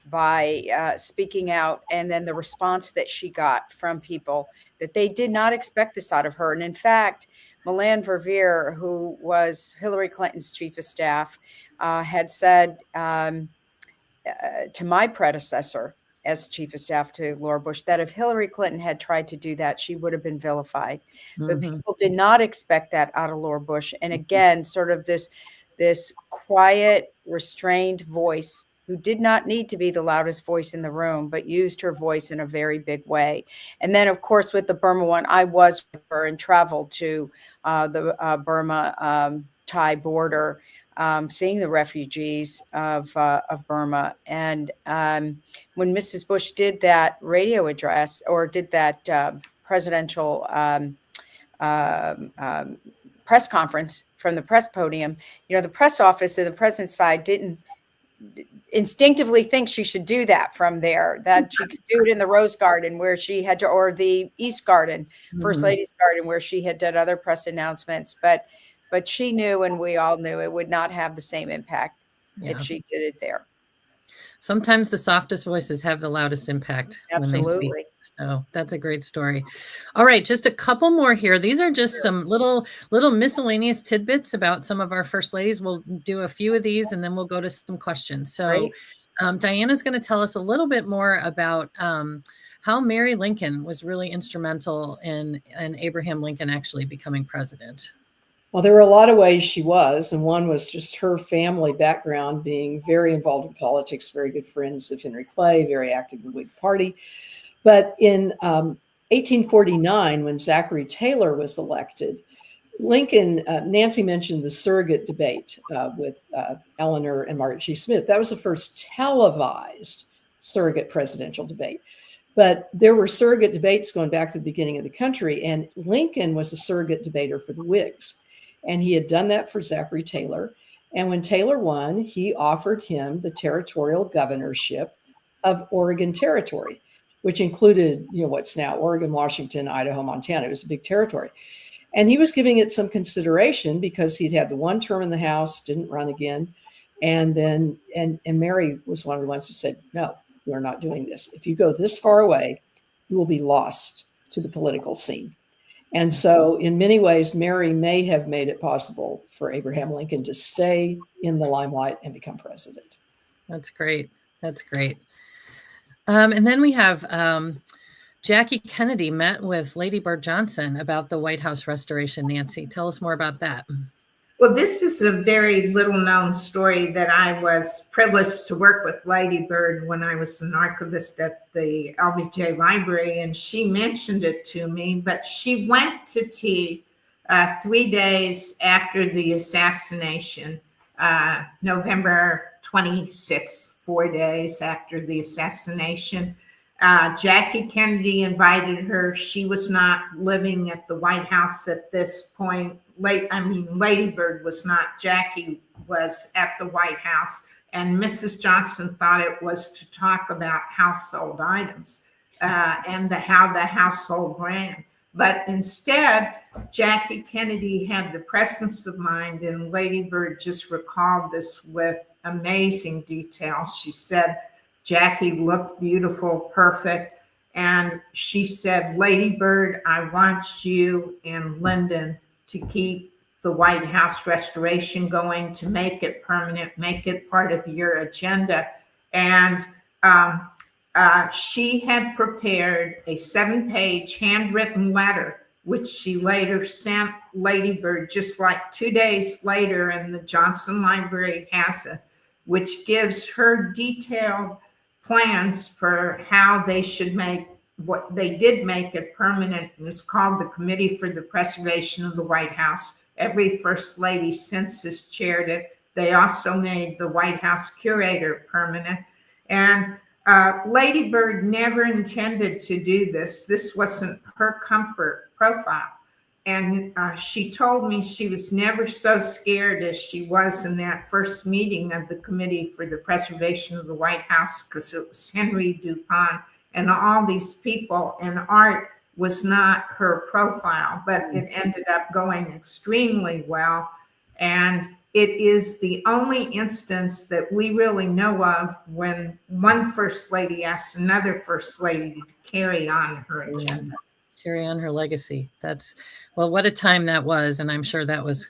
by speaking out, and then the response that she got from people, that they did not expect this out of her. And in fact, Milan Verveer, who was Hillary Clinton's chief of staff, had said to my predecessor as chief of staff to Laura Bush, that if Hillary Clinton had tried to do that, she would have been vilified. Mm-hmm. But people did not expect that out of Laura Bush. And again, sort of this quiet, restrained voice who did not need to be the loudest voice in the room, but used her voice in a very big way. And then, of course, with the Burma one, I was with her and traveled to the Burma Thai border, seeing the refugees of Burma. And when Mrs. Bush did that radio address, or did that presidential press conference from the press podium, the press office and the president's side didn't instinctively think she should do that from there, that she could do it in the Rose Garden where she had to, or the East Garden, First Lady's Garden, where she had done other press announcements. But she knew, and we all knew, it would not have the same impact if she did it there. Sometimes the softest voices have the loudest impact. Absolutely. When they speak. So that's a great story. All right, just a couple more here. These are just some little miscellaneous tidbits about some of our first ladies. We'll do a few of these and then we'll go to some questions. So Diana's going to tell us a little bit more about how Mary Lincoln was really instrumental in Abraham Lincoln actually becoming president. Well, there were a lot of ways she was, and one was just her family background, being very involved in politics, very good friends of Henry Clay, very active in the Whig Party. But in 1849, when Zachary Taylor was elected, Lincoln, Nancy mentioned the surrogate debate with Eleanor and Margaret G. Smith. That was the first televised surrogate presidential debate. But there were surrogate debates going back to the beginning of the country, and Lincoln was a surrogate debater for the Whigs. And he had done that for Zachary Taylor. And when Taylor won, he offered him the territorial governorship of Oregon Territory, which included, what's now Oregon, Washington, Idaho, Montana. It was a big territory. And he was giving it some consideration because he'd had the one term in the House, didn't run again. And then, and Mary was one of the ones who said, no, we're not doing this. If you go this far away, you will be lost to the political scene. And so in many ways, Mary may have made it possible for Abraham Lincoln to stay in the limelight and become president. That's great. That's great. And then we have Jackie Kennedy met with Lady Bird Johnson about the White House restoration. Nancy, tell us more about that. Well, this is a very little known story that I was privileged to work with Lady Bird when I was an archivist at the LBJ Library, and she mentioned it to me, but she went to tea 3 days after the assassination, November 26th, 4 days after the assassination. Jackie Kennedy invited her. She was not living at the White House at this point. Lady Bird was not. Jackie was at the White House, and Mrs. Johnson thought it was to talk about household items and how the household ran. But instead, Jackie Kennedy had the presence of mind, and Lady Bird just recalled this with amazing detail. She said, Jackie looked beautiful, perfect. And she said, Lady Bird, I want you and Lyndon to keep the White House restoration going, to make it permanent, make it part of your agenda. And she had prepared a 7-page handwritten letter, which she later sent Lady Bird, just like 2 days later, and the Johnson Library has it, which gives her detailed plans for how they should make what they did make it permanent. It was called the Committee for the Preservation of the White House. Every First Lady since has chaired it. They also made the White House Curator permanent. And Lady Bird never intended to do this. This wasn't her comfort profile. And she told me she was never so scared as she was in that first meeting of the Committee for the Preservation of the White House, because it was Henry DuPont and all these people, and art was not her profile, but it ended up going extremely well. And it is the only instance that we really know of when one First Lady asks another First Lady to carry on her agenda. Carry on her legacy. Well, what a time that was. And I'm sure that was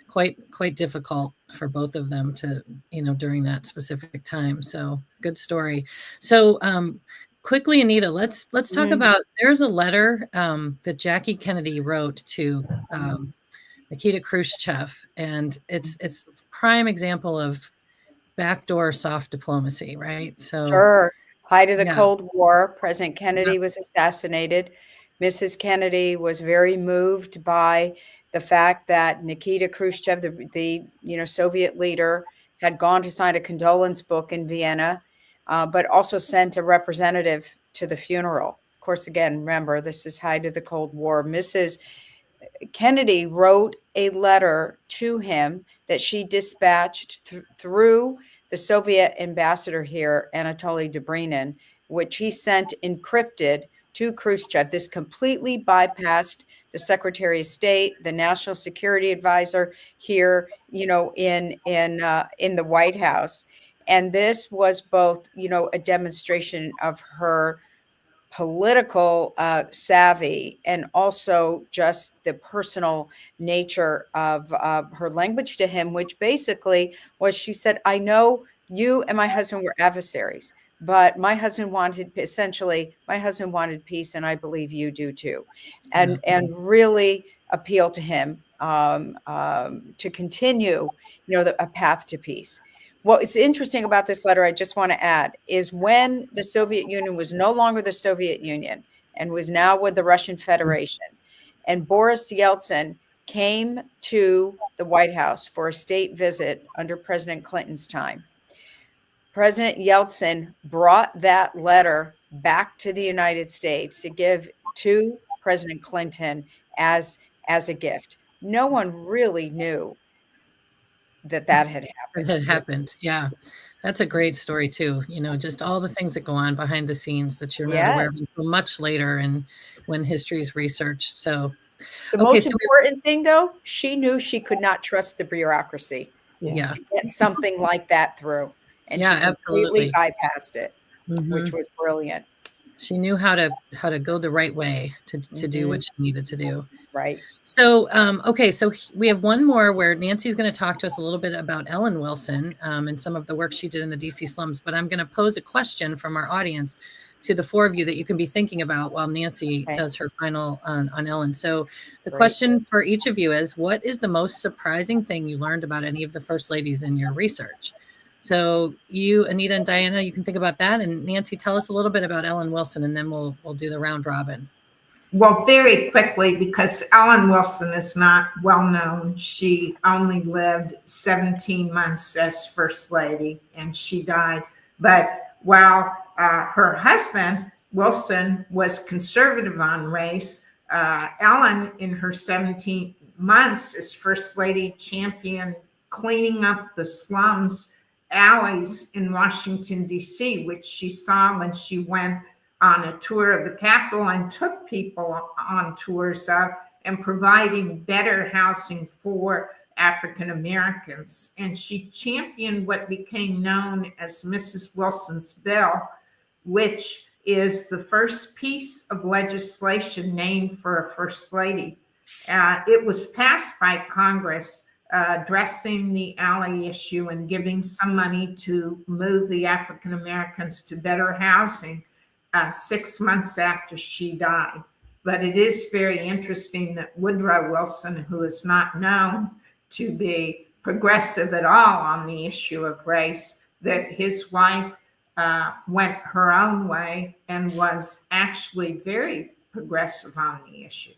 quite difficult for both of them to, during that specific time. So good story. So quickly, Anita, let's talk about, there's a letter that Jackie Kennedy wrote to Nikita Khrushchev. And it's a prime example of backdoor soft diplomacy, right? So Sure. Height of the yeah. Cold War, President Kennedy was assassinated. Mrs. Kennedy was very moved by the fact that Nikita Khrushchev, the Soviet leader, had gone to sign a condolence book in Vienna, but also sent a representative to the funeral. Of course, again, remember, this is height of the Cold War. Mrs. Kennedy wrote a letter to him that she dispatched through the Soviet ambassador here, Anatoly Dobrynin, which he sent encrypted to Khrushchev. This completely bypassed the Secretary of State, the National Security Advisor here, in the White House. And this was both, a demonstration of her political savvy and also just the personal nature of her language to him, which basically was, she said, I know you and my husband were adversaries, but my husband wanted peace, and I believe you do too. And really appeal to him to continue, a path to peace. What is interesting about this letter, I just want to add, is when the Soviet Union was no longer the Soviet Union and was now with the Russian Federation, and Boris Yeltsin came to the White House for a state visit under President Clinton's time, President Yeltsin brought that letter back to the United States to give to President Clinton as a gift. No one really knew that had happened. It had happened. Yeah. That's a great story too. Just all the things that go on behind the scenes that you're not aware of until much later and when history is researched. So the most important thing though, she knew she could not trust the bureaucracy to get something like that through. And she completely bypassed it, which was brilliant. She knew how to go the right way to do what she needed to do. Right. So, so we have one more where Nancy's going to talk to us a little bit about Ellen Wilson and some of the work she did in the DC slums. But I'm going to pose a question from our audience to the four of you that you can be thinking about while Nancy does her final on Ellen. So the question for each of you is, what is the most surprising thing you learned about any of the first ladies in your research? So you, Anita and Diana, you can think about that. And Nancy, tell us a little bit about Ellen Wilson, and then we'll do the round robin. Well, very quickly, because Ellen Wilson is not well known. She only lived 17 months as First Lady, and she died. But while her husband, Wilson, was conservative on race, Ellen, in her 17 months as First Lady, championed cleaning up the slums alleys in Washington, D.C., which she saw when she went on a tour of the Capitol and took people on tours of, and providing better housing for African Americans. And she championed what became known as Mrs. Wilson's Bill, which is the first piece of legislation named for a First Lady. It was passed by Congress, addressing the alley issue and giving some money to move the African Americans to better housing 6 months after she died. But it is very interesting that Woodrow Wilson, who is not known to be progressive at all on the issue of race, that his wife went her own way and was actually very progressive on the issue.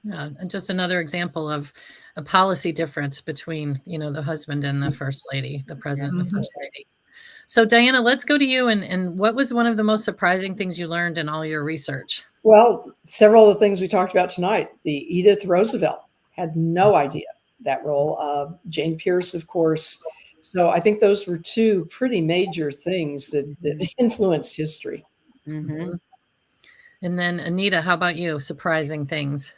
Yeah, and just another example of a policy difference between, the husband and the First Lady, the president and the First Lady. So Diana, let's go to you. And what was one of the most surprising things you learned in all your research? Well, several of the things we talked about tonight. The Edith Roosevelt had no idea that role. Jane Pierce, of course. So I think those were two pretty major things that influenced history. Mm-hmm. And then Anita, how about you? Surprising things.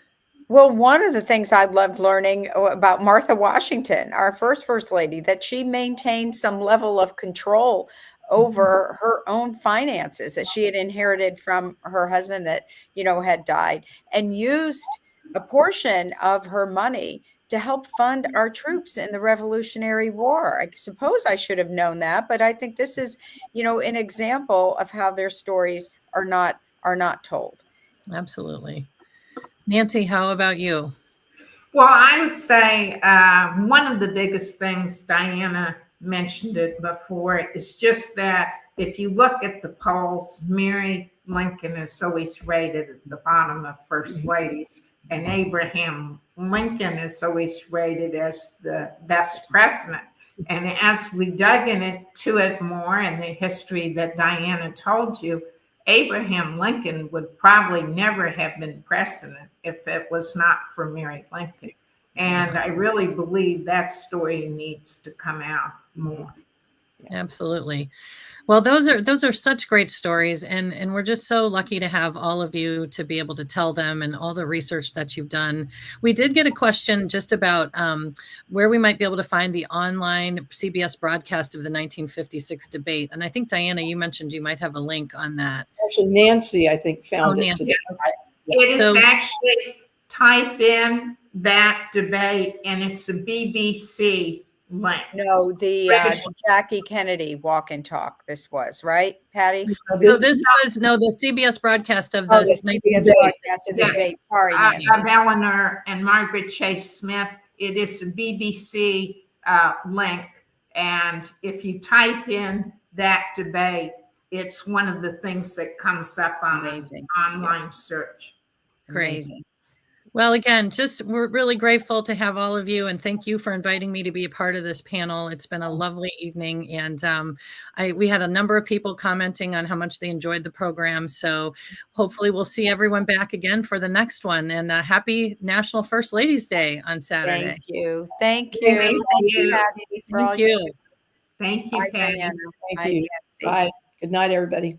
Well, one of the things I loved learning about Martha Washington, our First Lady, that she maintained some level of control over her own finances that she had inherited from her husband that, had died, and used a portion of her money to help fund our troops in the Revolutionary War. I suppose I should have known that, but I think this is, an example of how their stories are not told. Absolutely. Nancy, how about you? Well, I would say one of the biggest things Diana mentioned it before. It's just that if you look at the polls, Mary Lincoln is always rated at the bottom of first ladies, and Abraham Lincoln is always rated as the best president. And as we dug into it more, and the history that Diana told you, Abraham Lincoln would probably never have been president if it was not for Mary Lincoln. And I really believe that story needs to come out more. Absolutely. Well, those are such great stories, and we're just so lucky to have all of you to be able to tell them and all the research that you've done. We did get a question just about where we might be able to find the online CBS broadcast of the 1956 debate. And I think, Diana, you mentioned you might have a link on that. Actually, Nancy, I think, found it Nancy. today. It is actually, type in that debate, and it's a BBC link. No, the Jackie Kennedy walk and talk. This was right, Patty. So this was the CBS broadcast of the CBS broadcast of the debate. Sorry, Nancy. Of Eleanor and Margaret Chase Smith. It is a BBC link, and if you type in that debate, it's one of the things that comes up on an online search. Great. Amazing. Well, again, we're really grateful to have all of you, and thank you for inviting me to be a part of this panel. It's been a lovely evening, and we had a number of people commenting on how much they enjoyed the program. So hopefully we'll see everyone back again for the next one, and happy National First Ladies Day on Saturday. Thank you. Thank you. Thank you, Patty, for all Thank you. Thank you, Bye, Patty. Diana. Thank you. Bye. Good night, everybody.